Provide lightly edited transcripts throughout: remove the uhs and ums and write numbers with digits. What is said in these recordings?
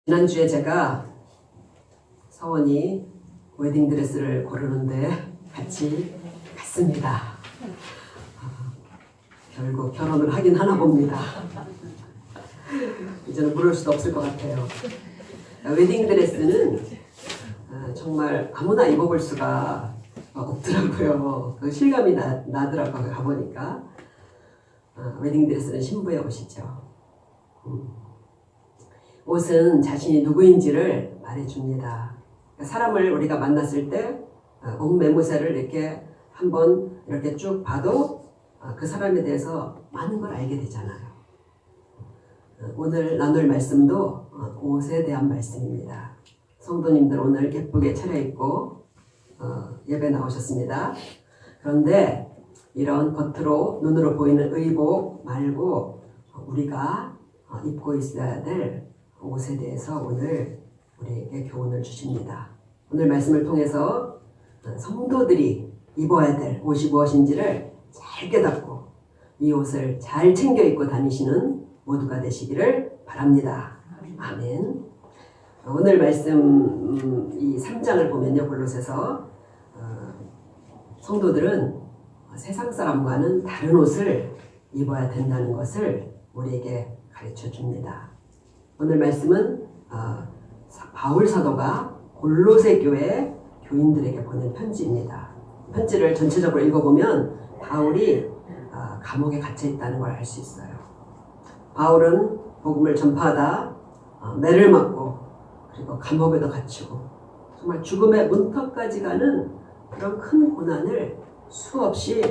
지난주에 제가 서원이 웨딩드레스를 고르는데 같이 갔습니다. 결국 결혼을 하긴 하나 봅니다. 이제는 물을 수도 없을 것 같아요. 웨딩드레스는 정말 아무나 입어볼 수가 없더라고요. 그 실감이 나더라고요. 가보니까. 웨딩드레스는 신부의 옷이죠. 옷은 자신이 누구인지를 말해줍니다. 사람을 우리가 만났을 때 옷 매무새를 이렇게 한번 이렇게 쭉 봐도 그 사람에 대해서 많은 걸 알게 되잖아요. 오늘 나눌 말씀도 옷에 대한 말씀입니다. 성도님들 오늘 예쁘게 차려입고 예배 나오셨습니다. 그런데 이런 겉으로 눈으로 보이는 의복 말고 우리가 입고 있어야 될 옷에 대해서 오늘 우리에게 교훈을 주십니다. 오늘 말씀을 통해서 성도들이 입어야 될 옷이 무엇인지를 잘 깨닫고 이 옷을 잘 챙겨 입고 다니시는 모두가 되시기를 바랍니다. 아멘. 오늘 말씀 이 3장을 보면요, 골로새서 성도들은 세상 사람과는 다른 옷을 입어야 된다는 것을 우리에게 가르쳐 줍니다. 오늘 말씀은 바울 사도가 골로새 교회 교인들에게 보낸 편지입니다. 편지를 전체적으로 읽어보면 바울이 감옥에 갇혀 있다는 걸 알 수 있어요. 바울은 복음을 전파하다 매를 맞고 그리고 감옥에도 갇히고 정말 죽음의 문턱까지 가는 그런 큰 고난을 수없이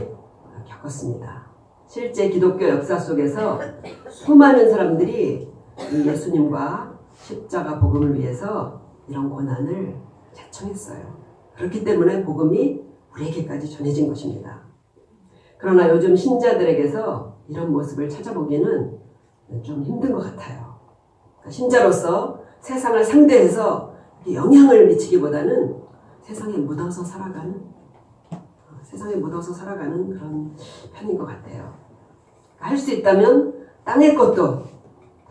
겪었습니다. 실제 기독교 역사 속에서 수많은 사람들이 이 예수님과 십자가 복음을 위해서 이런 고난을 자청했어요. 그렇기 때문에 복음이 우리에게까지 전해진 것입니다. 그러나 요즘 신자들에게서 이런 모습을 찾아보기는 좀 힘든 것 같아요. 신자로서 세상을 상대해서 영향을 미치기보다는 세상에 묻어서 살아가는 그런 편인 것 같아요. 할 수 있다면 땅의 것도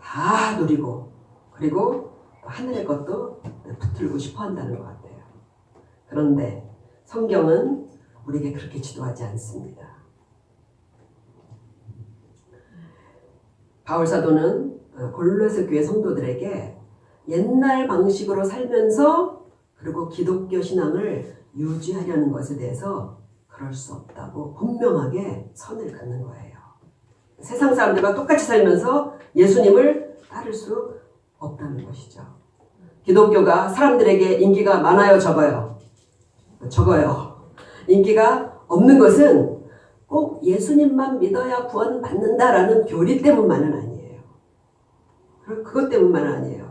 다 누리고 그리고 하늘의 것도 붙들고 싶어 한다는 것 같아요. 그런데 성경은 우리에게 그렇게 지도하지 않습니다. 바울 사도는 골로새 교회 성도들에게 옛날 방식으로 살면서 그리고 기독교 신앙을 유지하려는 것에 대해서 그럴 수 없다고 분명하게 선을 긋는 거예요. 세상 사람들과 똑같이 살면서 예수님을 따를 수 없다는 것이죠. 기독교가 사람들에게 인기가 많아요, 적어요? 적어요. 인기가 없는 것은 꼭 예수님만 믿어야 구원받는다라는 교리 때문만은 아니에요. 그것 때문만은 아니에요.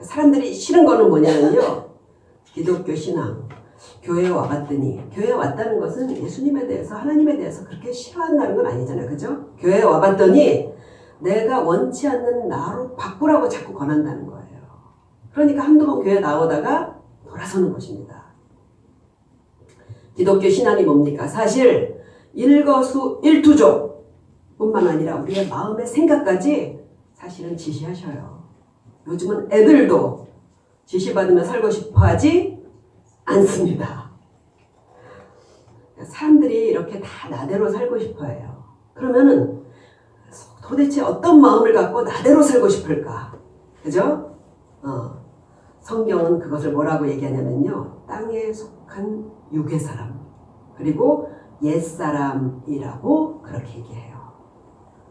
사람들이 싫은 거는 뭐냐면요. 기독교 신앙, 교회에 와봤더니 교회에 왔다는 것은 예수님에 대해서 하나님에 대해서 그렇게 싫어한다는 건 아니잖아요. 그죠? 교회에 와봤더니 내가 원치 않는 나로 바꾸라고 자꾸 권한다는 거예요. 그러니까 한두 번 교회 나오다가 돌아서는 것입니다. 기독교 신앙이 뭡니까? 사실 일거수일투족 뿐만 아니라 우리의 마음의 생각까지 사실은 지시하셔요. 요즘은 애들도 지시받으며 살고 싶어 하지 않습니다. 사람들이 이렇게 다 나대로 살고 싶어 해요. 그러면은 도대체 어떤 마음을 갖고 나대로 살고 싶을까? 그죠? 성경은 그것을 뭐라고 얘기하냐면요. 땅에 속한 육의 사람 그리고 옛사람이라고 그렇게 얘기해요.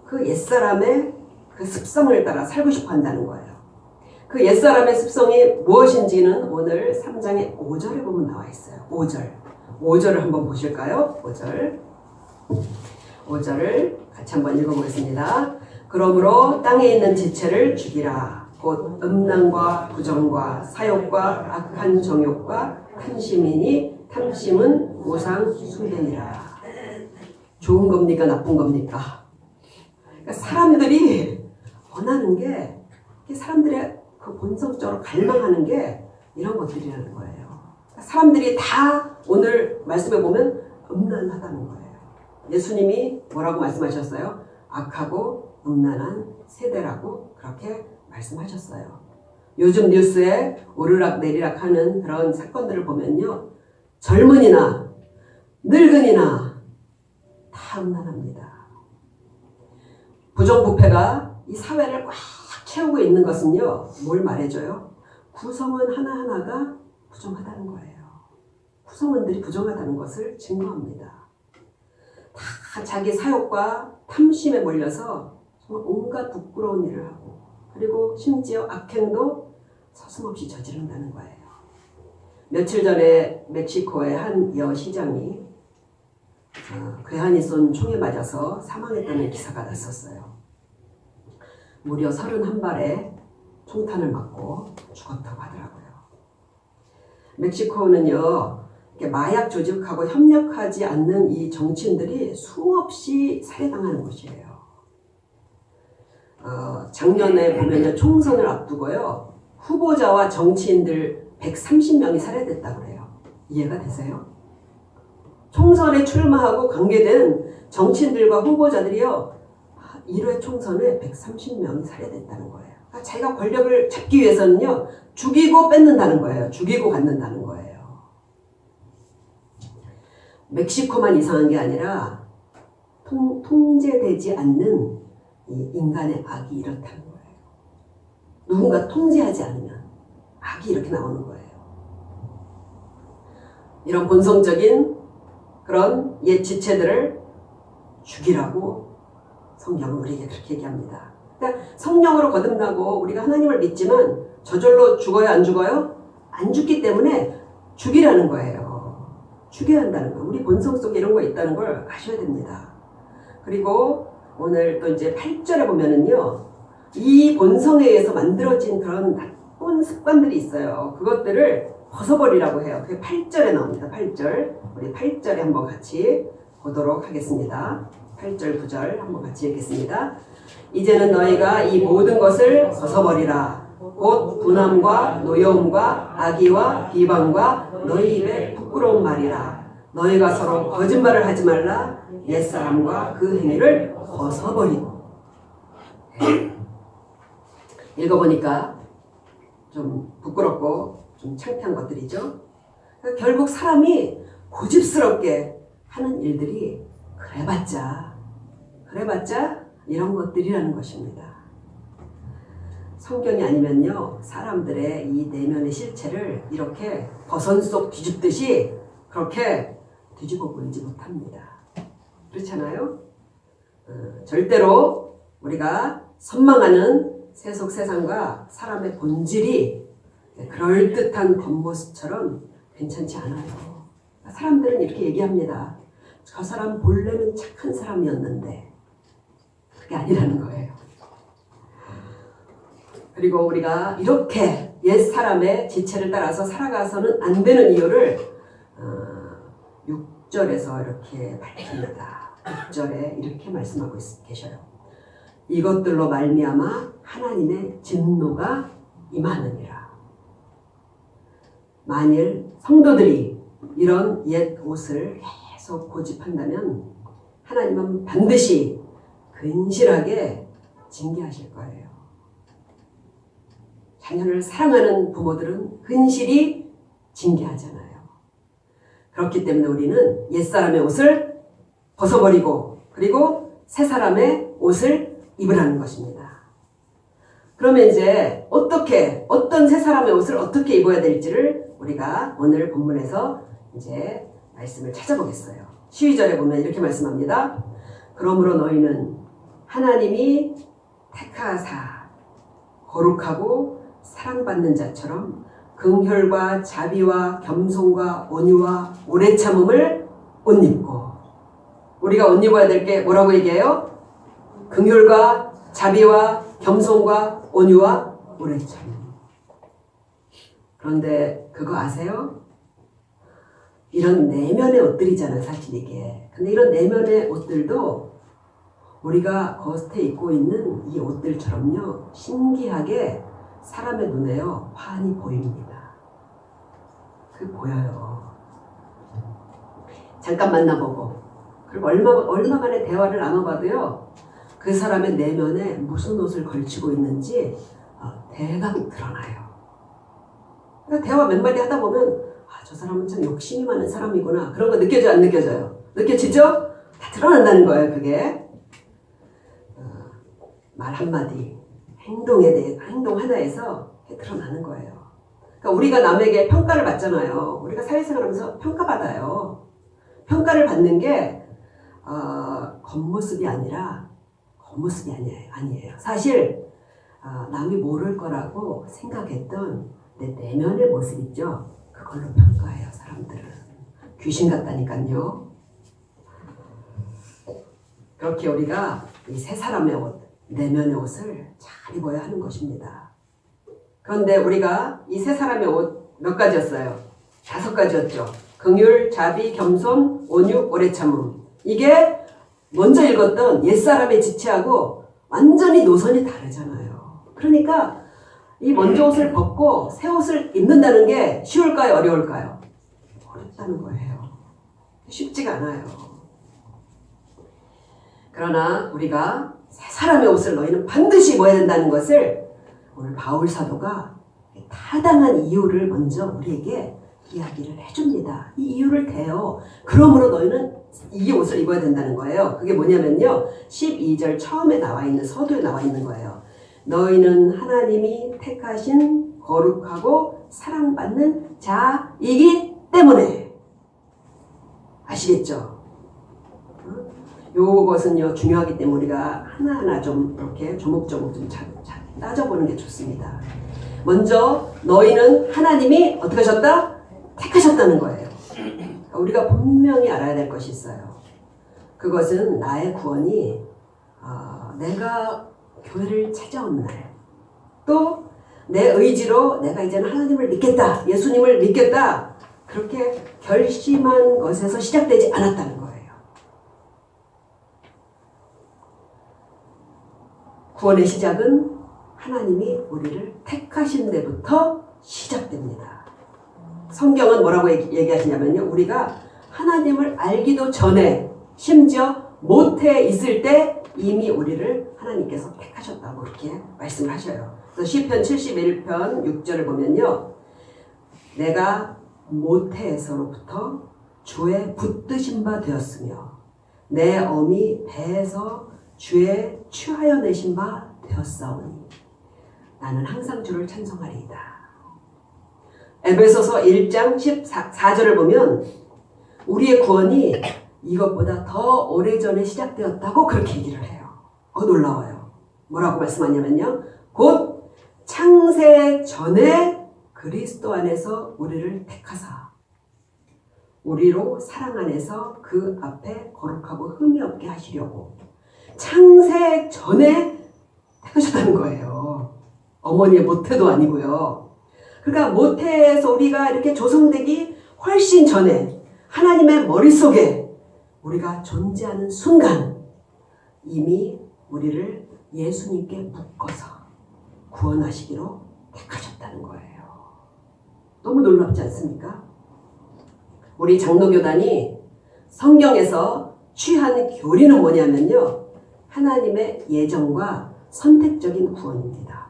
그 옛사람의 그 습성을 따라 살고 싶어 한다는 거예요. 그 옛사람의 습성이 무엇인지는 오늘 3장의 5절에 보면 나와 있어요. 5절을 한번 보실까요? 5절을 같이 한번 읽어보겠습니다. 그러므로 땅에 있는 지체를 죽이라. 곧 음란과 부정과 사욕과 악한 정욕과 탐심이니 탐심은 우상 숭배니라. 좋은 겁니까? 나쁜 겁니까? 그러니까 사람들이 원하는 게 사람들의 그 본성적으로 갈망하는 게 이런 것들이라는 거예요. 사람들이 다 오늘 말씀에 보면 음란하다는 거예요. 예수님이 뭐라고 말씀하셨어요? 악하고 음란한 세대라고 그렇게 말씀하셨어요. 요즘 뉴스에 오르락 내리락 하는 그런 사건들을 보면요. 젊은이나 늙은이나 다 음란합니다. 부정부패가 이 사회를 꽉 채우고 있는 것은요. 뭘 말해줘요? 구성원 하나하나가 부정하다는 거예요. 구성원들이 부정하다는 것을 증거합니다. 다 자기 사욕과 탐심에 몰려서 정말 온갖 부끄러운 일을 하고 그리고 심지어 악행도 서슴없이 저지른다는 거예요. 며칠 전에 멕시코의 한 여시장이 괴한이 쏜 총에 맞아서 사망했다는 기사가 났었어요. 무려 31발의 총탄을 맞고 죽었다고 하더라고요. 멕시코는요, 마약 조직하고 협력하지 않는 이 정치인들이 수없이 살해당하는 곳이에요. 작년에 보면요, 총선을 앞두고요, 후보자와 정치인들 130명이 살해됐다고 그래요. 이해가 되세요? 총선에 출마하고 관계된 정치인들과 후보자들이요, 1회 총선에 130명이 살해됐다는 거예요. 그러니까 자기가 권력을 잡기 위해서는요, 죽이고 뺏는다는 거예요. 죽이고 갖는다는 거예요. 멕시코만 이상한 게 아니라 통제되지 않는 이 인간의 악이 이렇다는 거예요. 누군가 통제하지 않으면 악이 이렇게 나오는 거예요. 이런 본성적인 그런 옛 지체들을 죽이라고 성경은 우리에게 그렇게 얘기합니다. 그러니까 성령으로 거듭나고 우리가 하나님을 믿지만 저절로 죽어요? 안 죽어요? 안 죽기 때문에 죽이라는 거예요. 죽여야 한다는 거예요. 우리 본성 속에 이런 거 있다는 걸 아셔야 됩니다. 그리고 오늘 또 이제 8절에 보면은요, 이 본성에 의해서 만들어진 그런 나쁜 습관들이 있어요. 그것들을 벗어버리라고 해요. 그게 8절에 나옵니다. 8절. 우리 8절에 한번 같이 보도록 하겠습니다. 8절, 9절 한번 같이 읽겠습니다. 이제는 너희가 이 모든 것을 벗어버리라. 곧 분함과 노여움과 악의와 비방과 너희 입에 부끄러운 말이라. 너희가 서로 거짓말을 하지 말라. 옛사람과 그 행위를 벗어버리고. 읽어보니까 좀 부끄럽고 좀 창피한 것들이죠. 그러니까 결국 사람이 고집스럽게 하는 일들이 그래봤자 이런 것들이라는 것입니다. 성경이 아니면요, 사람들의 이 내면의 실체를 이렇게 버선 속 뒤집듯이 그렇게 뒤집어 보이지 못합니다. 그렇잖아요? 절대로 우리가 선망하는 세속 세상과 사람의 본질이 그럴듯한 겉모습처럼 괜찮지 않아요. 사람들은 이렇게 얘기합니다. 저 사람 본래는 착한 사람이었는데 그게 아니라는 거예요. 그리고 우리가 이렇게 옛 사람의 지체를 따라서 살아가서는 안 되는 이유를 6절에서 이렇게 밝힙니다. 6절에 이렇게 말씀하고 계셔요. 이것들로 말미암아 하나님의 진노가 임하느니라. 만일 성도들이 이런 옛 옷을 계속 고집한다면 하나님은 반드시 근실하게 징계하실 거예요. 자녀를 사랑하는 부모들은 근실히 징계하잖아요. 그렇기 때문에 우리는 옛사람의 옷을 벗어버리고 그리고 새사람의 옷을 입으라는 것입니다. 그러면 이제 어떤 새사람의 옷을 어떻게 입어야 될지를 우리가 오늘 본문에서 이제 말씀을 찾아보겠어요. 12절에 보면 이렇게 말씀합니다. 그러므로 너희는 하나님이 택하사 거룩하고 사랑받는 자처럼 긍휼과 자비와 겸손과 온유와 오래 참음을 옷 입고, 우리가 옷 입어야 될 게 뭐라고 얘기해요? 긍휼과 자비와 겸손과 온유와 오래 참음. 그런데 그거 아세요? 이런 내면의 옷들이잖아요, 사실 이게. 근데 이런 내면의 옷들도 우리가 겉에 입고 있는 이 옷들처럼요, 신기하게 사람의 눈에요, 환히 보입니다. 그 보여요. 잠깐 만나보고, 그리고 얼마만에 대화를 나눠봐도요, 그 사람의 내면에 무슨 옷을 걸치고 있는지 대강 드러나요. 그러니까 대화 몇 마디 하다 보면 저 사람은 참 욕심이 많은 사람이구나. 그런 거 느껴져요? 안 느껴져요? 느껴지죠? 다 드러난다는 거예요, 그게. 말 한마디, 행동에 대해, 행동 하나에서 드러나는 거예요. 그러니까 우리가 남에게 평가를 받잖아요. 우리가 사회생활 하면서 평가받아요. 평가를 받는 게 겉모습이 아니라 겉모습이 아니에요. 사실 남이 모를 거라고 생각했던 내 내면의 모습 있죠. 그걸로 평가해요, 사람들은. 귀신 같다니까요. 그렇게 우리가 이 세 사람의 옷, 내면의 옷을 잘 입어야 하는 것입니다. 그런데 우리가 이 세 사람의 옷 몇 가지였어요? 5가지였죠. 긍휼, 자비, 겸손, 온유, 오래 참음. 이게 먼저 읽었던 옛사람의 지체하고 완전히 노선이 다르잖아요. 그러니까 이 먼저 옷을 벗고 새 옷을 입는다는 게 쉬울까요? 어려울까요? 어렵다는 거예요. 쉽지가 않아요. 그러나 우리가 새 사람의 옷을 너희는 반드시 입어야 된다는 것을 오늘 바울 사도가 타당한 이유를 먼저 우리에게 이야기를 해줍니다. 이 이유를 대요. 그러므로 너희는 이 옷을 입어야 된다는 거예요. 그게 뭐냐면요. 12절 처음에 나와 있는 서두에 나와 있는 거예요. 너희는 하나님이 택하신 거룩하고 사랑받는 자이기 때문에. 아시겠죠? 요것은요 중요하기 때문에 우리가 하나하나 좀 이렇게 조목조목 좀 따져보는 게 좋습니다. 먼저 너희는 하나님이 어떻게 하셨다? 택하셨다는 거예요. 우리가 분명히 알아야 될 것이 있어요. 그것은 나의 구원이 내가 교회를 찾아온 날, 또 내 의지로 내가 이제는 하나님을 믿겠다, 예수님을 믿겠다, 그렇게 결심한 것에서 시작되지 않았다는 거예요. 구원의 시작은 하나님이 우리를 택하신 데부터 시작됩니다. 성경은 뭐라고 얘기하시냐면요. 우리가 하나님을 알기도 전에, 심지어 모태에 있을 때 이미 우리를 하나님께서 택하셨다고 그렇게 말씀을 하셔요. 그래서 시편 71편 6절을 보면요. 내가 모태에서로부터 주의 붙드신 바 되었으며 내 어미 배에서 주의 취하여 내신 바 되었사오니 나는 항상 주를 찬송하리이다. 에베소서 1장 14절을 보면 우리의 구원이 이것보다 더 오래전에 시작되었다고 그렇게 얘기를 해요. 놀라워요. 뭐라고 말씀하냐면요. 곧 창세 전에 그리스도 안에서 우리를 택하사 우리로 사랑 안에서 그 앞에 거룩하고 흠이 없게 하시려고 창세 전에 택하셨다는 거예요. 어머니의 모태도 아니고요. 그러니까 모태에서 우리가 이렇게 조성되기 훨씬 전에 하나님의 머릿속에 우리가 존재하는 순간 이미 우리를 예수님께 묶어서 구원하시기로 택하셨다는 거예요. 너무 놀랍지 않습니까? 우리 장로교단이 성경에서 취한 교리는 뭐냐면요. 하나님의 예정과 선택적인 구원입니다.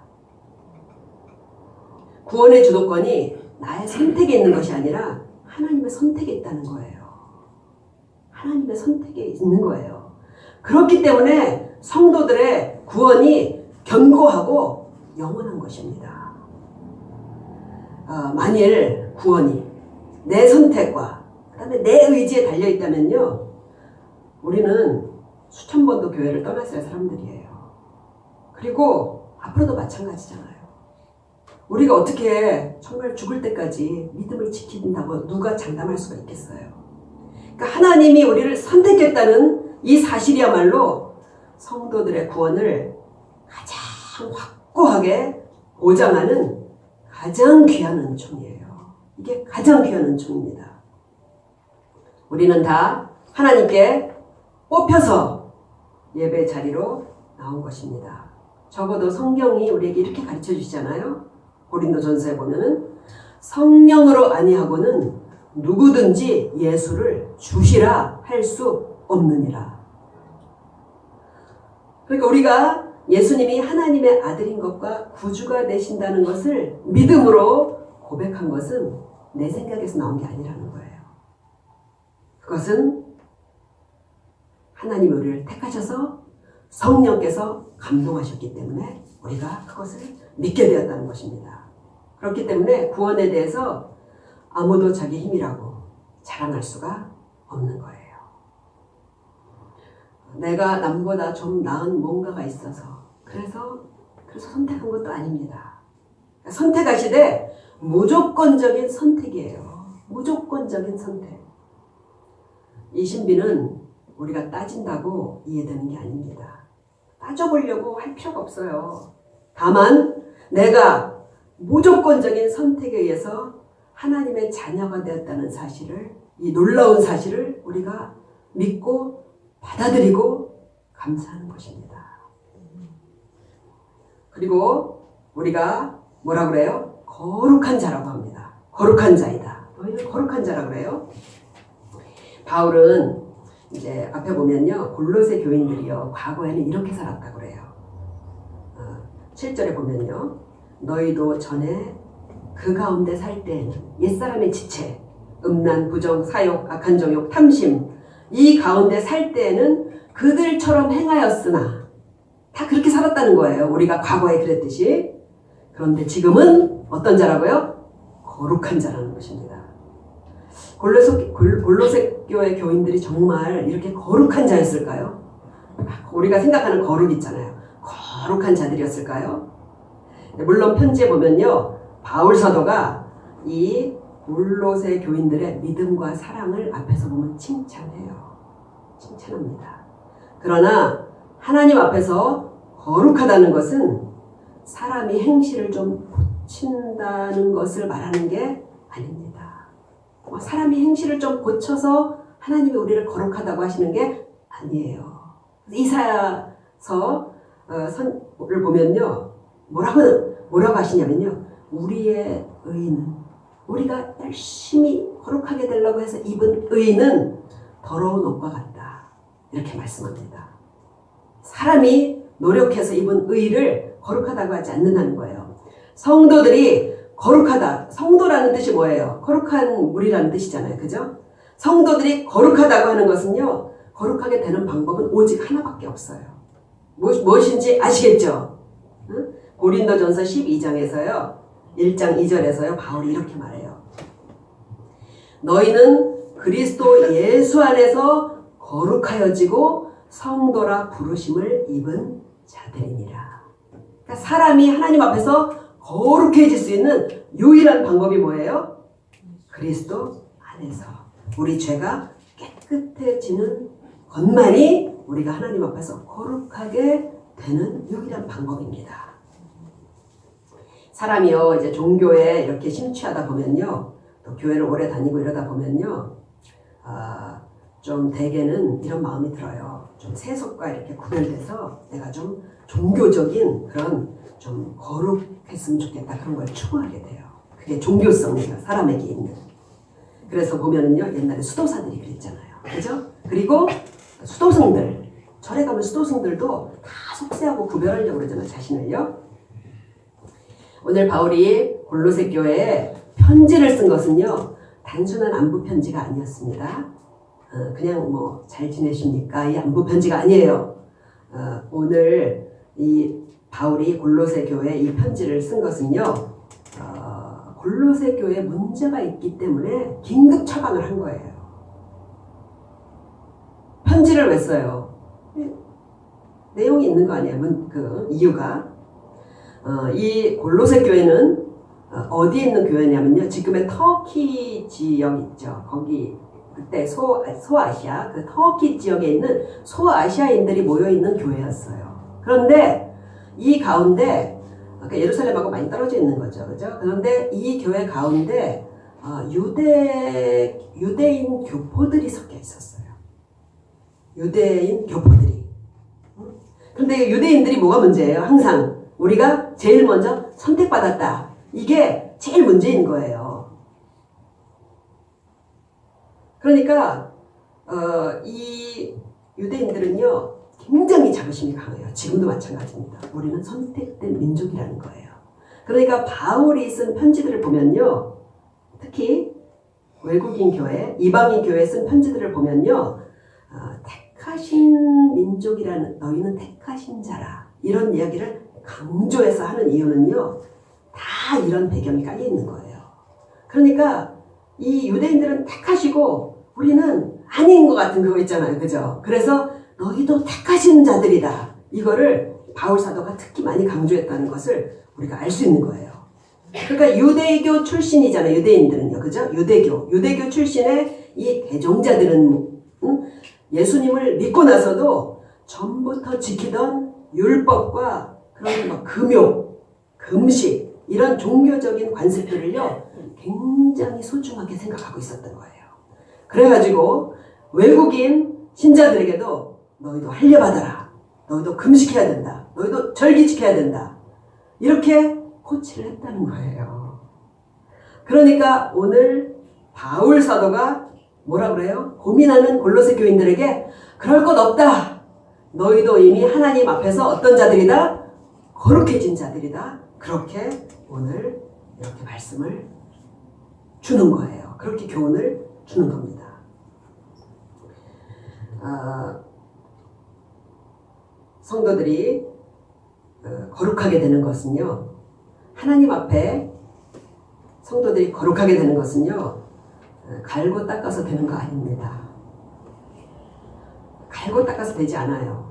구원의 주도권이 나의 선택에 있는 것이 아니라 하나님의 선택에 있다는 거예요. 하나님의 선택에 있는 거예요. 그렇기 때문에 성도들의 구원이 견고하고 영원한 것입니다. 만일 구원이 내 선택과 그다음에 내 의지에 달려있다면요. 우리는 수천 번도 교회를 떠났을 사람들이에요. 그리고 앞으로도 마찬가지잖아요. 우리가 어떻게 정말 죽을 때까지 믿음을 지킨다고 누가 장담할 수가 있겠어요. 그러니까 하나님이 우리를 선택했다는 이 사실이야말로 성도들의 구원을 가장 확고하게 보장하는 가장 귀한 은총이에요. 이게 가장 귀한 은총입니다. 우리는 다 하나님께 뽑혀서 예배 자리로 나온 것입니다. 적어도 성경이 우리에게 이렇게 가르쳐 주시잖아요. 고린도전서에 보면은 성령으로 아니하고는 누구든지 예수를 주시라 할 수 없느니라. 그러니까 우리가 예수님이 하나님의 아들인 것과 구주가 되신다는 것을 믿음으로 고백한 것은 내 생각에서 나온 게 아니라는 거예요. 그것은 하나님 우리를 택하셔서 성령께서 감동하셨기 때문에 우리가 그것을 믿게 되었다는 것입니다. 그렇기 때문에 구원에 대해서 아무도 자기 힘이라고 자랑할 수가 없는 거예요. 내가 남보다 좀 나은 뭔가가 있어서 그래서 선택한 것도 아닙니다. 선택하시되 무조건적인 선택이에요. 무조건적인 선택. 이 신비는 우리가 따진다고 이해되는 게 아닙니다. 따져보려고 할 필요가 없어요. 다만 내가 무조건적인 선택에 의해서 하나님의 자녀가 되었다는 사실을, 이 놀라운 사실을 우리가 믿고 받아들이고 감사하는 것입니다. 그리고 우리가 뭐라 그래요? 거룩한 자라고 합니다. 거룩한 자이다. 너희는 거룩한 자라고 그래요. 바울은 이제 앞에 보면요, 골로새 교인들이요 과거에는 이렇게 살았다고 그래요. 7절에 보면요, 너희도 전에 그 가운데 살 때에는 옛사람의 지체, 음란, 부정, 사욕, 악한 정욕, 탐심, 이 가운데 살 때에는 그들처럼 행하였으나, 다 그렇게 살았다는 거예요. 우리가 과거에 그랬듯이. 그런데 지금은 어떤 자라고요? 거룩한 자라는 것입니다. 골로새 교회 교인들이 정말 이렇게 거룩한 자였을까요? 우리가 생각하는 거룩 있잖아요. 거룩한 자들이었을까요? 물론 편지에 보면요, 바울 사도가 이 골로새 교인들의 믿음과 사랑을 앞에서 보면 칭찬해요. 칭찬합니다. 그러나 하나님 앞에서 거룩하다는 것은 사람이 행실을 좀 고친다는 것을 말하는 게 아닙니다. 사람이 행실을 좀 고쳐서 하나님이 우리를 거룩하다고 하시는 게 아니에요. 이사야서를 보면요, 뭐라고 하시냐면요, 우리의 의는, 우리가 열심히 거룩하게 되려고 해서 입은 의는 더러운 옷과 같다, 이렇게 말씀합니다. 사람이 노력해서 입은 의를 거룩하다고 하지 않는다는 거예요. 성도들이 거룩하다. 성도라는 뜻이 뭐예요? 거룩한 우리라는 뜻이잖아요. 그죠? 성도들이 거룩하다고 하는 것은요, 거룩하게 되는 방법은 오직 하나밖에 없어요. 무엇인지 아시겠죠? 응? 고린도전서 12장에서요, 1장 2절에서요, 바울이 이렇게 말해요. 너희는 그리스도 예수 안에서 거룩하여지고 성도라 부르심을 입은 자들이니라. 그러니까 사람이 하나님 앞에서 거룩해질 수 있는 유일한 방법이 뭐예요? 그리스도 안에서 우리 죄가 깨끗해지는 것만이 우리가 하나님 앞에서 거룩하게 되는 유일한 방법입니다. 사람이요, 이제 종교에 이렇게 심취하다 보면요, 또 교회를 오래 다니고 이러다 보면요, 좀 대개는 이런 마음이 들어요. 좀 세속과 이렇게 구별돼서 내가 좀 종교적인 그런 좀 거룩했으면 좋겠다, 그런 걸 추구하게 돼요. 그게 종교성이에요, 사람에게 있는. 그래서 보면은요, 옛날에 수도사들이 그랬잖아요. 그죠? 그리고 수도승들, 절에 가면 수도승들도 다 속세하고 구별하려고 그러잖아요, 자신을요. 오늘 바울이 골로새 교회에 편지를 쓴 것은요, 단순한 안부 편지가 아니었습니다. 그냥 뭐 잘 지내십니까? 이 안부 편지가 아니에요. 오늘 이 바울이 골로새 교회에 이 편지를 쓴 것은요, 골로새 교회에 문제가 있기 때문에 긴급 처방을 한 거예요. 편지를 왜 써요? 내용이 있는 거 아니에요? 그 이유가. 이 골로새 교회는 어디에 있는 교회냐면요, 지금의 터키 지역 있죠. 거기 그때 소아시아, 그 터키 지역에 있는 소아시아인들이 모여있는 교회였어요. 그런데 이 가운데, 그러니까 예루살렘하고 많이 떨어져 있는 거죠. 그죠? 그런데 이 교회 가운데 유대인 교포들이 섞여 있었어요. 유대인 교포들이. 그런데 유대인들이 뭐가 문제예요? 항상 우리가 제일 먼저 선택받았다, 이게 제일 문제인 거예요. 그러니까 이 유대인들은요, 굉장히 자부심이 강해요. 지금도 마찬가지입니다. 우리는 선택된 민족이라는 거예요. 그러니까 바울이 쓴 편지들을 보면요. 특히 외국인 교회, 이방인 교회에 쓴 편지들을 보면요. 택하신 민족이라는 너희는 택하신 자라. 이런 이야기를 강조해서 하는 이유는요. 다 이런 배경이 깔려 있는 거예요. 그러니까 이 유대인들은 택하시고 우리는 아닌 것 같은 그거 있잖아요. 그죠? 그래서 너희도 택하신 자들이다. 이거를 바울 사도가 특히 많이 강조했다는 것을 우리가 알 수 있는 거예요. 그러니까 유대교 출신이잖아요. 유대인들은요. 그죠? 유대교 출신의 이 대종자들은 예수님을 믿고 나서도 전부터 지키던 율법과 그런 뭐 금요, 금식 이런 종교적인 관습들을요. 굉장히 소중하게 생각하고 있었던 거예요. 그래가지고 외국인 신자들에게도 너희도 할례받아라. 너희도 금식해야 된다. 너희도 절기 지켜야 된다. 이렇게 코치를 했다는 거예요. 그러니까 오늘 바울 사도가 뭐라 그래요? 고민하는 골로새 교인들에게 그럴 것 없다. 너희도 이미 하나님 앞에서 어떤 자들이다? 거룩해진 자들이다. 그렇게 오늘 이렇게 말씀을 주는 거예요. 그렇게 교훈을 주는 겁니다. 성도들이 거룩하게 되는 것은요. 하나님 앞에 성도들이 거룩하게 되는 것은요. 갈고 닦아서 되는 거 아닙니다. 갈고 닦아서 되지 않아요.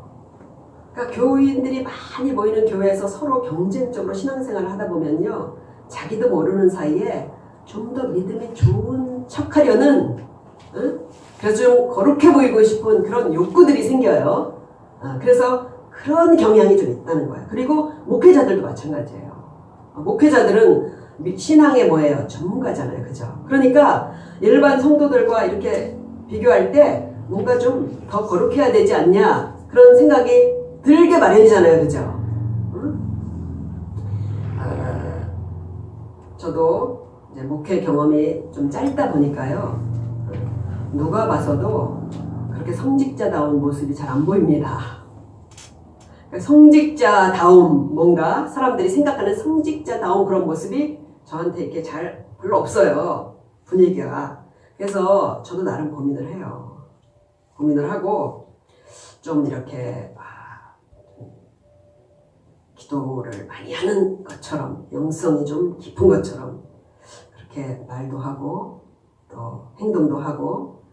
그러니까 교인들이 많이 모이는 교회에서 서로 경쟁적으로 신앙생활을 하다 보면요. 자기도 모르는 사이에 좀 더 믿음이 좋은 척하려는 그래서 좀 거룩해 보이고 싶은 그런 욕구들이 생겨요. 그래서 그런 경향이 좀 있다는 거예요. 그리고 목회자들도 마찬가지예요. 목회자들은 신앙의 뭐예요? 전문가잖아요. 그죠? 그러니까 일반 성도들과 이렇게 비교할 때 뭔가 좀 더 거룩해야 되지 않냐 그런 생각이 들게 마련이잖아요. 그죠? 저도 이제 목회 경험이 좀 짧다 보니까요. 누가 봐서도 그렇게 성직자다운 모습이 잘 안 보입니다. 성직자다움 뭔가 사람들이 생각하는 성직자다운 그런 모습이 저한테 이렇게 잘 별로 없어요. 분위기가. 그래서 저도 나름 고민을 해요. 고민을 하고 좀 이렇게 기도를 많이 하는 것처럼 영성이 좀 깊은 것처럼 그렇게 말도 하고 또 행동도 하고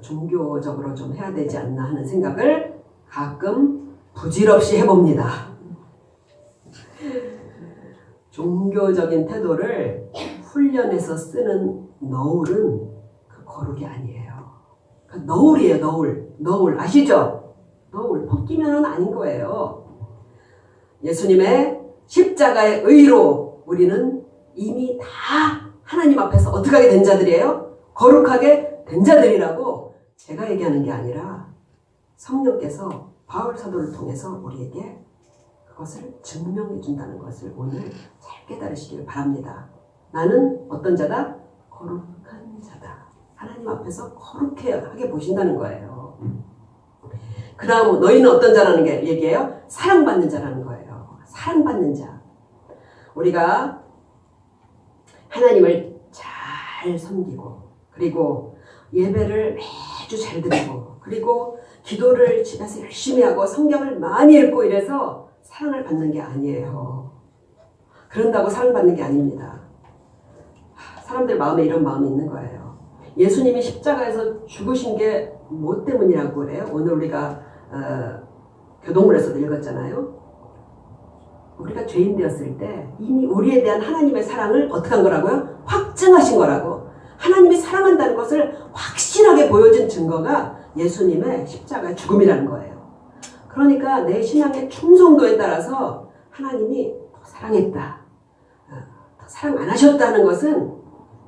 종교적으로 좀 해야 되지 않나 하는 생각을 가끔 부질없이 해봅니다. 종교적인 태도를 훈련해서 쓰는 너울은 그 거룩이 아니에요. 그 너울이에요. 너울 아시죠? 너울 벗기면은 아닌 거예요. 예수님의 십자가의 의로 우리는 이미 다 하나님 앞에서 어떻게 하게 된 자들이에요? 거룩하게 된 자들이라고 제가 얘기하는 게 아니라 성령께서 바울 사도를 통해서 우리에게 그것을 증명해 준다는 것을 오늘 잘 깨달으시길 바랍니다. 나는 어떤 자다? 거룩한 자다. 하나님 앞에서 거룩하게 보신다는 거예요. 그 다음 너희는 어떤 자라는 게 얘기예요? 사랑받는 자라는 거예요. 사랑받는 자. 우리가 하나님을 잘 섬기고 그리고 예배를 매주 잘 드리고 그리고 기도를 집에서 열심히 하고 성경을 많이 읽고 이래서 사랑을 받는 게 아니에요. 그런다고 사랑받는 게 아닙니다. 사람들 마음에 이런 마음이 있는 거예요. 예수님이 십자가에서 죽으신 게 뭐 때문이라고 그래요? 오늘 우리가 교동문에서도 읽었잖아요. 우리가 죄인 되었을 때 이미 우리에 대한 하나님의 사랑을 어떻게 한 거라고요? 확증하신 거라고. 하나님이 사랑한다는 것을 확실하게 보여준 증거가 예수님의 십자가의 죽음이라는 거예요. 그러니까 내 신앙의 충성도에 따라서 하나님이 더 사랑했다, 더 사랑 안 하셨다는 것은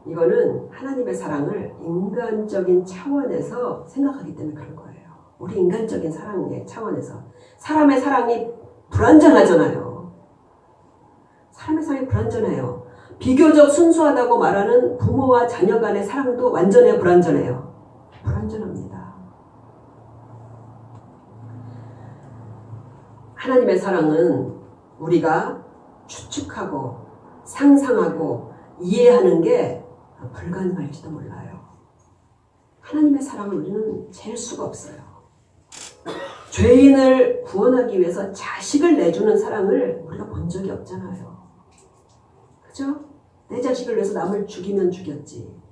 이거는 하나님의 사랑을 인간적인 차원에서 생각하기 때문에 그런 거예요. 우리 인간적인 사랑의 차원에서. 사람의 사랑이 불완전하잖아요. 사람의 사랑이 불완전해요. 비교적 순수하다고 말하는 부모와 자녀 간의 사랑도 완전해요? 불완전해요? 불완전합니다. 하나님의 사랑은 우리가 추측하고 상상하고 이해하는 게 불가능할지도 몰라요. 하나님의 사랑을 우리는 잴 수가 없어요. 죄인을 구원하기 위해서 자식을 내주는 사랑을 우리가 본 적이 없잖아요. 그죠? 내 자식을 위해서 남을 죽이면 죽였지.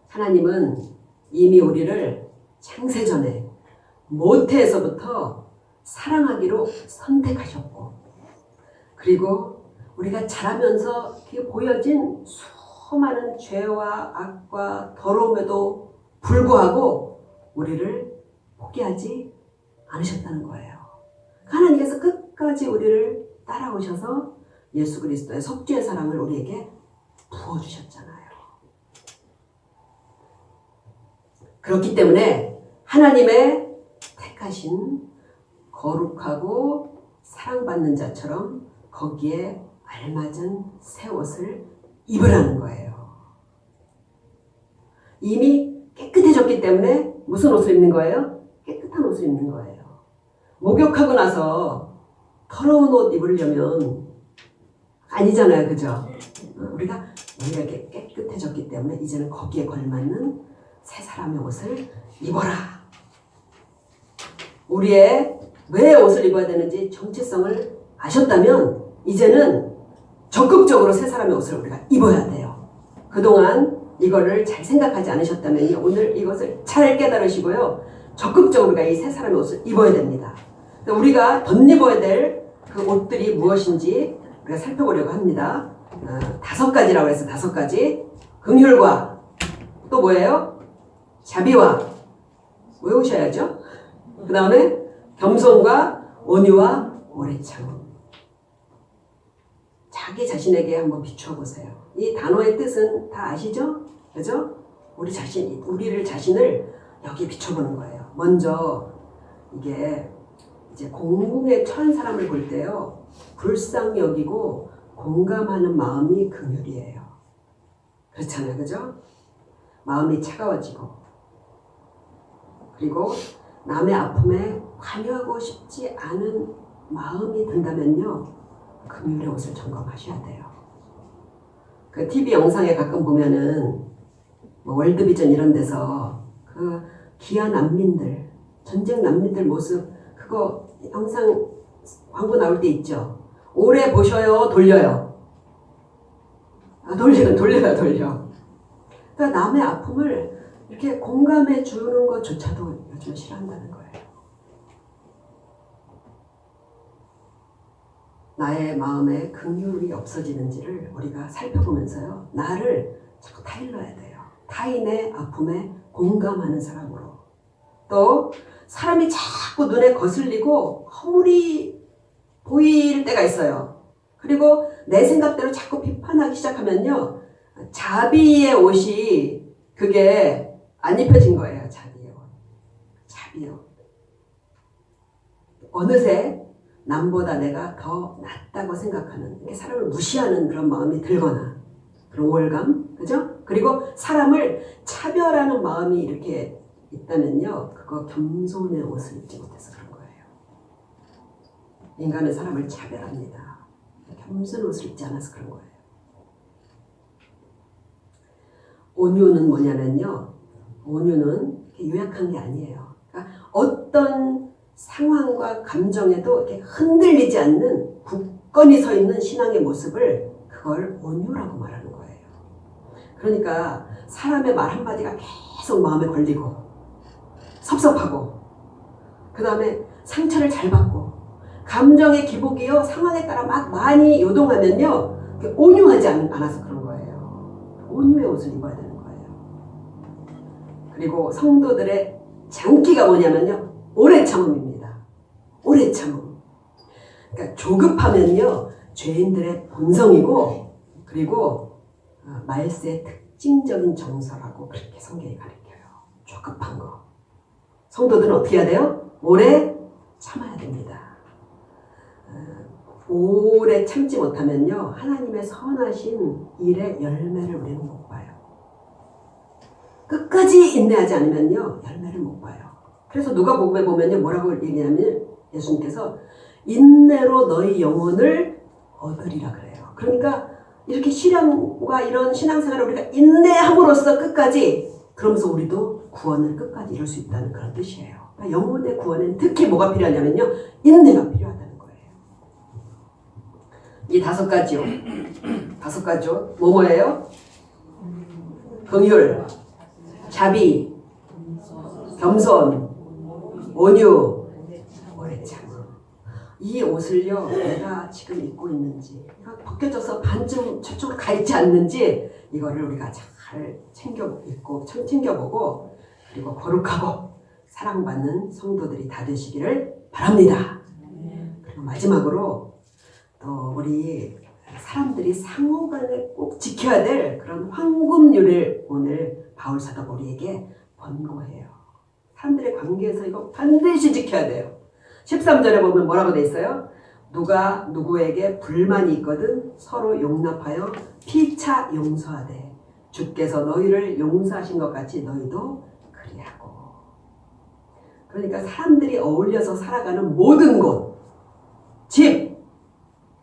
하나님은 이미 우리를 창세전에 모태에서부터 사랑하기로 선택하셨고, 그리고 우리가 자라면서 보여진 수많은 죄와 악과 더러움에도 불구하고 우리를 포기하지 않으셨다는 거예요. 하나님께서 끝까지 우리를 따라오셔서 예수 그리스도의 속죄의 사랑을 우리에게 부어주셨잖아요. 그렇기 때문에 하나님의 택하신 거룩하고 사랑받는 자처럼 거기에 알맞은 새 옷을 입으라는 거예요. 이미 깨끗해졌기 때문에 무슨 옷을 입는 거예요? 깨끗한 옷을 입는 거예요. 목욕하고 나서 더러운 옷 입으려면 아니잖아요. 그죠? 우리가 이렇게 깨끗해졌기 때문에 이제는 거기에 걸맞는 새 사람의 옷을 입어라. 우리의 왜 옷을 입어야 되는지 정체성을 아셨다면 이제는 적극적으로 새 사람의 옷을 우리가 입어야 돼요. 그동안 이거를 잘 생각하지 않으셨다면 오늘 이것을 잘 깨달으시고요. 적극적으로 우리가 이 새 사람의 옷을 입어야 됩니다. 우리가 덧입어야 될 그 옷들이 무엇인지 우리가 살펴보려고 합니다. 5가지라고 해서 5가지. 긍휼과 또 뭐예요? 자비와 외우셔야죠. 그 다음에 겸손과 온유와 오래 참음. 자기 자신에게 한번 비추어 보세요. 이 단어의 뜻은 다 아시죠? 그죠? 우리를 자신을 여기에 비춰보는 거예요. 먼저 이게 이제 공공에 처한 사람을 볼 때요, 불쌍히 여기고 공감하는 마음이 긍휼이에요. 그렇잖아요, 그죠? 마음이 차가워지고, 그리고 남의 아픔에 관여하고 싶지 않은 마음이 든다면요, 긍휼의 옷을 점검하셔야 돼요. 그 TV 영상에 가끔 보면은 뭐 월드비전 이런 데서 그 귀한 난민들, 전쟁 난민들 모습, 그거 영상 광고 나올 때 있죠. 오래 보셔요, 돌려요. 돌려. 그러니까 남의 아픔을 이렇게 공감해 주는 것조차도 요즘 싫어한다는 거예요. 나의 마음에 긍휼이 없어지는지를 우리가 살펴보면서요, 나를 자꾸 타일러야 돼요. 타인의 아픔에 공감하는 사람으로. 또 사람이 자꾸 눈에 거슬리고 허물이 보일 때가 있어요. 그리고 내 생각대로 자꾸 비판하기 시작하면요, 자비의 옷이 그게 안 입혀진 거예요. 자비의 옷. 어느새 남보다 내가 더 낫다고 생각하는, 사람을 무시하는 그런 마음이 들거나, 그런 우월감, 그죠? 그리고 사람을 차별하는 마음이 이렇게 있다면요, 그거 겸손의 옷을 입지 못해서 그런 거예요. 인간은 사람을 차별합니다. 겸손의 옷을 입지 않아서 그런 거예요. 온유는 뭐냐면요, 온유는 요약한 게 아니에요. 그러니까 어떤 상황과 감정에도 이렇게 흔들리지 않는 굳건히 서 있는 신앙의 모습을, 그걸 온유라고 말하는 거예요. 그러니까 사람의 말 한마디가 계속 마음에 걸리고 섭섭하고, 그 다음에 상처를 잘 받고, 감정의 기복이요 상황에 따라 막 많이 요동하면요, 온유하지 않아서 그런 거예요. 온유의 옷을 입어야 되는 거예요. 그리고 성도들의 장기가 뭐냐면요, 오래 참음입니다. 오래 참음. 그러니까 조급하면요, 죄인들의 본성이고, 그리고 말세의 특징적인 정서라고 그렇게 성경이 가르쳐요. 조급한 거. 성도들은 어떻게 해야 돼요? 오래 참아야 됩니다. 오래 참지 못하면요, 하나님의 선하신 일의 열매를 우리는 못 봐요. 끝까지 인내하지 않으면요, 열매를 못 봐요. 그래서 누가복음에 보면요, 뭐라고 얘기하냐면, 예수님께서 인내로 너희 영혼을 얻으리라 그래요. 그러니까 이렇게 시련과 이런 신앙생활을 우리가 인내함으로써 끝까지, 그러면서 우리도 구원을 끝까지 이룰 수 있다는 그런 뜻이에요. 그러니까 영혼의 구원은 특히 뭐가 필요하냐면요, 인내가 필요하다는 거예요. 이 5가지요. 5가지요. 뭐예요? 긍휼, 자비, 겸손, 온유, 오래 참음. 이 옷을요, 내가 지금 입고 있는지, 벗겨져서 반쯤 저쪽으로 가 있지 않는지, 이거를 우리가 잘 챙겨 입고, 챙겨보고, 그리고 거룩하고 사랑받는 성도들이 다 되시기를 바랍니다. 그리고 마지막으로 또 우리 사람들이 상호간에 꼭 지켜야 될 그런 황금률을 오늘 바울 사도가 우리에게 권고해요. 사람들의 관계에서 이거 반드시 지켜야 돼요. 13절에 보면 뭐라고 돼 있어요? 누가 누구에게 불만이 있거든 서로 용납하여 피차 용서하되 주께서 너희를 용서하신 것 같이 너희도 그리하고. 그러니까 사람들이 어울려서 살아가는 모든 곳, 집,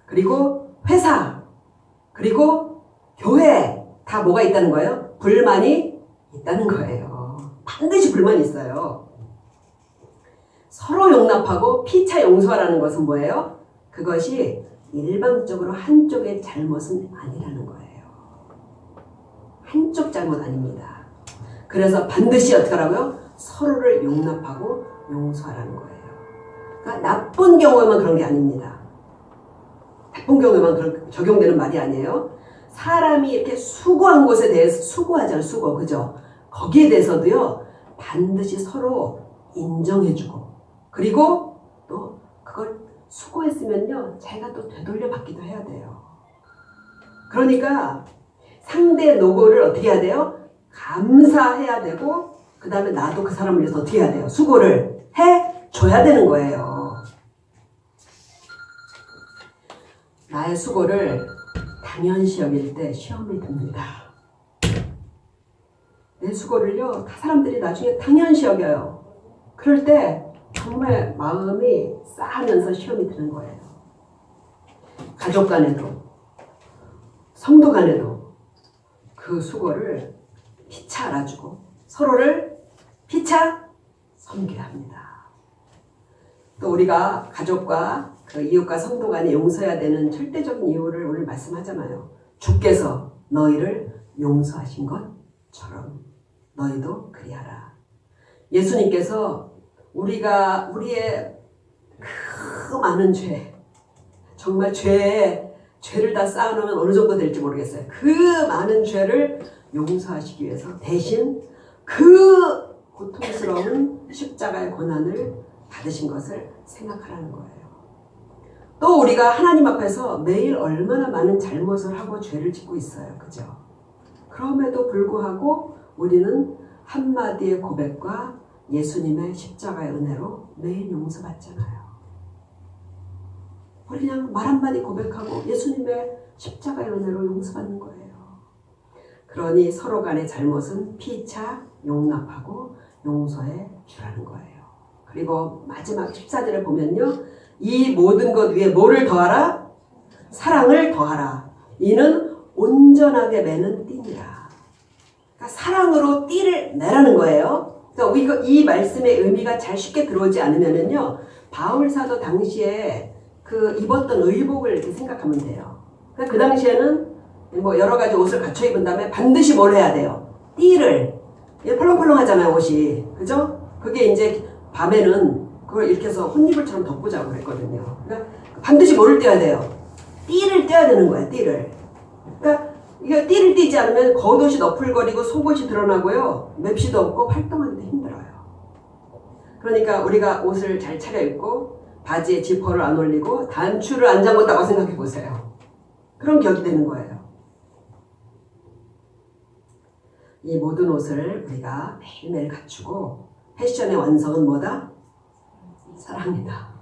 그리고 회사, 그리고 교회, 다 뭐가 있다는 거예요? 불만이 있다는 거예요. 반드시 불만이 있어요. 서로 용납하고 피차 용서하라는 것은 뭐예요? 그것이 일방적으로 한쪽의 잘못은 아니라는 거예요. 한쪽 잘못 아닙니다. 그래서 반드시 어떻게 하라고요? 서로를 용납하고 용서하라는 거예요. 그러니까 나쁜 경우에만 그런 게 아닙니다. 나쁜 경우에만 적용되는 말이 아니에요. 사람이 이렇게 수고한 것에 대해서 수고하잖아요. 수고, 그죠? 거기에 대해서도요, 반드시 서로 인정해주고, 그리고 또 그걸 수고했으면요, 자기가 또 되돌려 받기도 해야 돼요. 그러니까 상대의 노고를 어떻게 해야 돼요? 감사해야 되고, 그 다음에 나도 그 사람을 위해서 어떻게 해야 돼요? 수고를 해줘야 되는 거예요. 나의 수고를 당연시 여길 때 시험이 듭니다. 내 수고를요, 다 사람들이 나중에 당연시 여겨요. 그럴 때 정말 마음이 싸하면서 시험이 드는 거예요. 가족 간에도, 성도 간에도 그 수고를 피차 알아주고 서로를 피차 섬겨야 합니다. 또 우리가 가족과 그 이웃과 성도 간에 용서해야 되는 절대적인 이유를 오늘 말씀하잖아요. 주께서 너희를 용서하신 것처럼 너희도 그리하라. 예수님께서 우리의 그 많은 죄, 정말 죄를 다 쌓아놓으면 어느 정도 될지 모르겠어요. 그 많은 죄를 용서하시기 위해서 대신 그 고통스러운 십자가의 고난을 받으신 것을 생각하라는 거예요. 또 우리가 하나님 앞에서 매일 얼마나 많은 잘못을 하고 죄를 짓고 있어요. 그죠? 그럼에도 불구하고 우리는 한마디의 고백과 예수님의 십자가의 은혜로 매일 용서받잖아요. 우리 그냥 말 한마디 고백하고 예수님의 십자가의 은혜로 용서받는 거예요. 그러니 서로 간의 잘못은 피차 용납하고 용서해 주라는 거예요. 그리고 마지막 14절에 보면요. 이 모든 것 위에 뭐를 더하라? 사랑을 더하라. 이는 온전하게 매는 띠니라. 그러니까 사랑으로 띠를 매라는 거예요. 그러니까 이 말씀의 의미가 잘 쉽게 들어오지 않으면은요, 바울 사도 당시에 그 입었던 의복을 이렇게 생각하면 돼요. 그러니까 그 당시에는 뭐 여러 가지 옷을 갖춰 입은 다음에 반드시 뭘 해야 돼요? 띠를. 펄렁펄렁 하잖아요, 옷이. 그죠? 그게 이제 밤에는 그걸 이렇게 해서 혼이불처럼 덮고 자고 그랬거든요. 그러니까 반드시 뭐를 떼야 돼요? 띠를 떼야 되는 거야, 띠를. 그러니까 이거 띠를 띠지 않으면 겉옷이 너풀거리고 속옷이 드러나고요. 맵시도 없고 활동하는데 힘들어요. 그러니까 우리가 옷을 잘 차려입고 바지에 지퍼를 안 올리고 단추를 안 잠궜다고 생각해 보세요. 그런 격이 되는 거예요. 이 모든 옷을 우리가 매일매일 갖추고 패션의 완성은 뭐다? 사랑이다.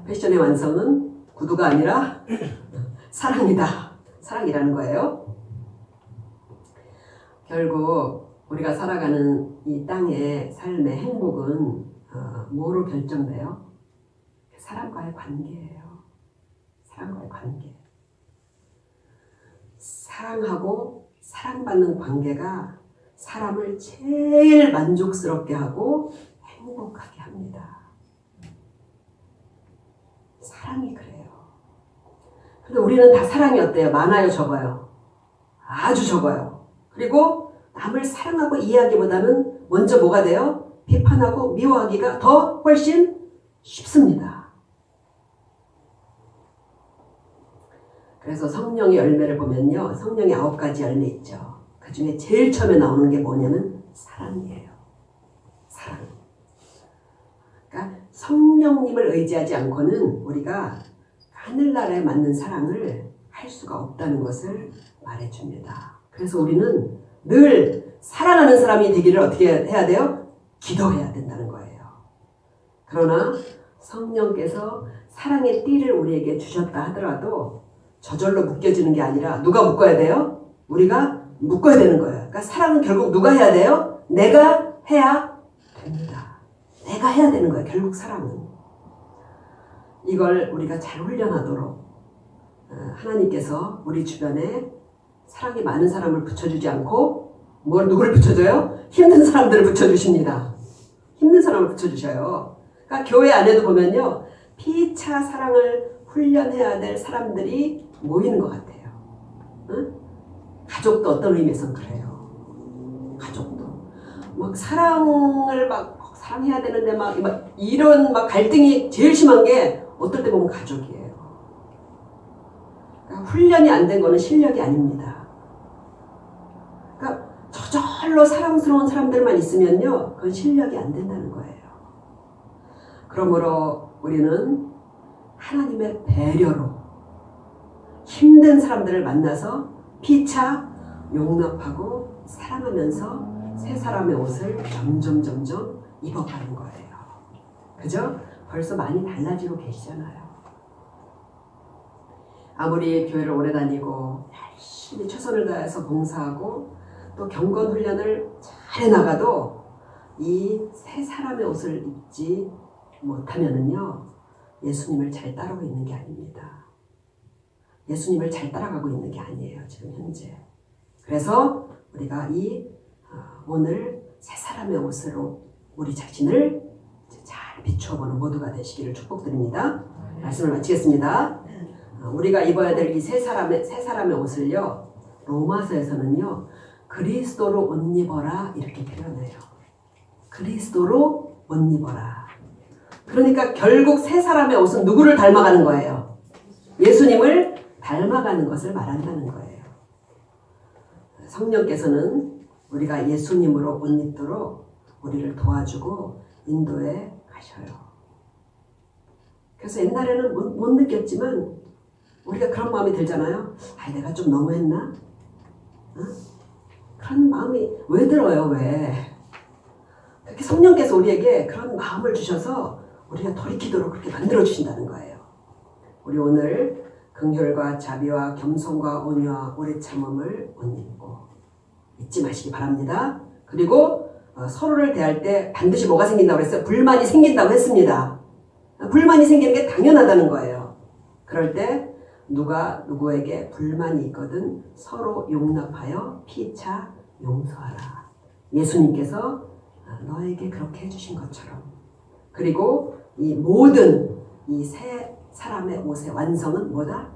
패션의 완성은 구두가 아니라 사랑이다. 사랑이라는 거예요. 결국 우리가 살아가는 이 땅의 삶의 행복은 뭐로 결정돼요? 사람과의 관계예요. 사람과의 관계. 사랑하고 사랑받는 관계가 사람을 제일 만족스럽게 하고 행복하게 합니다. 사랑이 그래요. 근데 우리는 다 사랑이 어때요? 많아요, 적어요? 아주 적어요. 그리고 남을 사랑하고 이해하기보다는 먼저 뭐가 돼요? 비판하고 미워하기가 더 훨씬 쉽습니다. 그래서 성령의 열매를 보면요. 성령의 9가지 열매 있죠. 그 중에 제일 처음에 나오는 게 뭐냐면 사랑이에요. 사랑. 그러니까 성령님을 의지하지 않고는 우리가 하늘나라에 맞는 사랑을 할 수가 없다는 것을 말해줍니다. 그래서 우리는 늘 사랑하는 사람이 되기를 어떻게 해야 돼요? 기도해야 된다는 거예요. 그러나 성령께서 사랑의 띠를 우리에게 주셨다 하더라도 저절로 묶여지는 게 아니라 누가 묶어야 돼요? 우리가 묶어야 되는 거예요. 그러니까 사랑은 결국 누가 해야 돼요? 내가 해야 됩니다. 내가 해야 되는 거예요. 결국 사랑은. 이걸 우리가 잘 훈련하도록 하나님께서 우리 주변에 사랑이 많은 사람을 붙여주지 않고 누구를 붙여줘요? 힘든 사람들을 붙여주십니다. 힘든 사람을 붙여주셔요. 그러니까 교회 안에도 보면요. 피차 사랑을 훈련해야 될 사람들이 모이는 것 같아요. 응? 가족도 어떤 의미에서는 그래요. 가족도. 막 사랑을 막 사랑해야 되는데 막 이런 막 갈등이 제일 심한 게 어떨 때 보면 가족이에요. 그러니까 훈련이 안 된 거는 실력이 아닙니다. 그러니까 저절로 사랑스러운 사람들만 있으면요. 그건 실력이 안 된다는 거예요. 그러므로 우리는 하나님의 배려로 힘든 사람들을 만나서 피차 용납하고 사랑하면서 새 사람의 옷을 점점 입어가는 거예요. 그죠? 벌써 많이 달라지고 계시잖아요. 아무리 교회를 오래 다니고 열심히 최선을 다해서 봉사하고 또 경건 훈련을 잘 해나가도 이 새 사람의 옷을 입지 못하면은요 예수님을 잘 따르고 있는 게 아닙니다. 예수님을 잘 따라가고 있는 게 아니에요 지금 현재. 그래서 우리가 오늘 새 사람의 옷으로 우리 자신을 잘 비추어보는 모두가 되시기를 축복드립니다. 말씀을 마치겠습니다. 우리가 입어야 될 이 새 사람의 옷을요 로마서에서는요 그리스도로 옷 입어라 이렇게 표현해요. 그리스도로 옷 입어라. 그러니까 결국 새 사람의 옷은 누구를 닮아가는 거예요? 예수님을 닮아가는 것을 말한다는 거예요. 성령께서는 우리가 예수님으로 옷 입도록 우리를 도와주고 인도해 가셔요. 그래서 옛날에는 못 느꼈지만 우리가 그런 마음이 들잖아요. 내가 좀 너무했나? 그런 마음이 왜 들어요? 왜? 그렇게 성령께서 우리에게 그런 마음을 주셔서 우리가 돌이키도록 그렇게 만들어 주신다는 거예요. 우리 오늘 긍휼과 자비와 겸손과 온유와 오래 참음을 옷 입고 잊지 마시기 바랍니다. 그리고 서로를 대할 때 반드시 뭐가 생긴다고 그랬어요? 불만이 생긴다고 했습니다. 불만이 생기는 게 당연하다는 거예요. 그럴 때 누가 누구에게 불만이 있거든 서로 용납하여 피차 용서하라. 예수님께서 너에게 그렇게 해주신 것처럼. 그리고 이 모든 이 새 사람의 옷의 완성은 뭐다?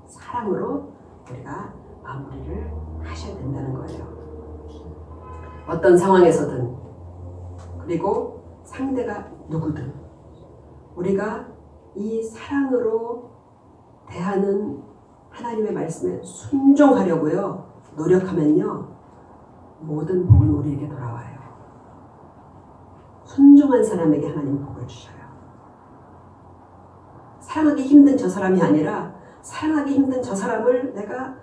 사랑으로 우리가 마무리를 하셔야 된다는 거예요. 어떤 상황에서든 그리고 상대가 누구든 우리가 이 사랑으로 대하는 하나님의 말씀에 순종하려고요 노력하면요 모든 복은 우리에게 돌아와요. 순종한 사람에게 하나님 복을 주셔요. 사랑하기 힘든 저 사람이 아니라 사랑하기 힘든 저 사람을 내가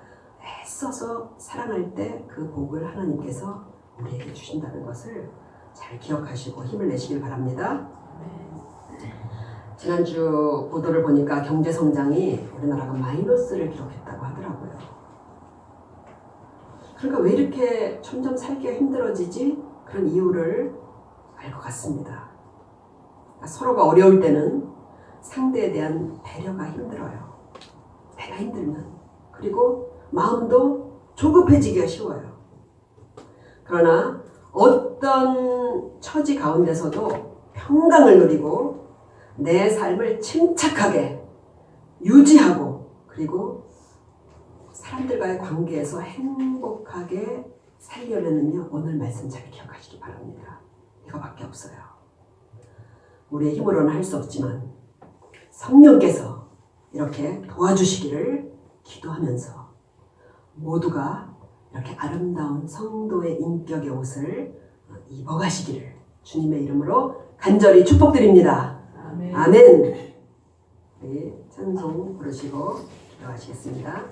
애써서 사랑할 때 그 복을 하나님께서 우리에게 주신다는 것을 잘 기억하시고 힘을 내시길 바랍니다. 지난주 보도를 보니까 경제성장이 우리나라가 마이너스를 기록했다고 하더라고요. 그러니까 왜 이렇게 점점 살기가 힘들어지지? 그런 이유를 알 것 같습니다. 그러니까 서로가 어려울 때는 상대에 대한 배려가 힘들어요. 내가 힘들면. 그리고 마음도 조급해지기가 쉬워요. 그러나 어떤 처지 가운데서도 평강을 누리고 내 삶을 침착하게 유지하고 그리고 사람들과의 관계에서 행복하게 살려면은요, 오늘 말씀 잘 기억하시기 바랍니다. 이거밖에 없어요. 우리의 힘으로는 할 수 없지만 성령께서 이렇게 도와주시기를 기도하면서 모두가 이렇게 아름다운 성도의 인격의 옷을 입어가시기를 주님의 이름으로 간절히 축복드립니다. 아멘. 아멘. 네, 찬송 부르시고 기도하시겠습니다.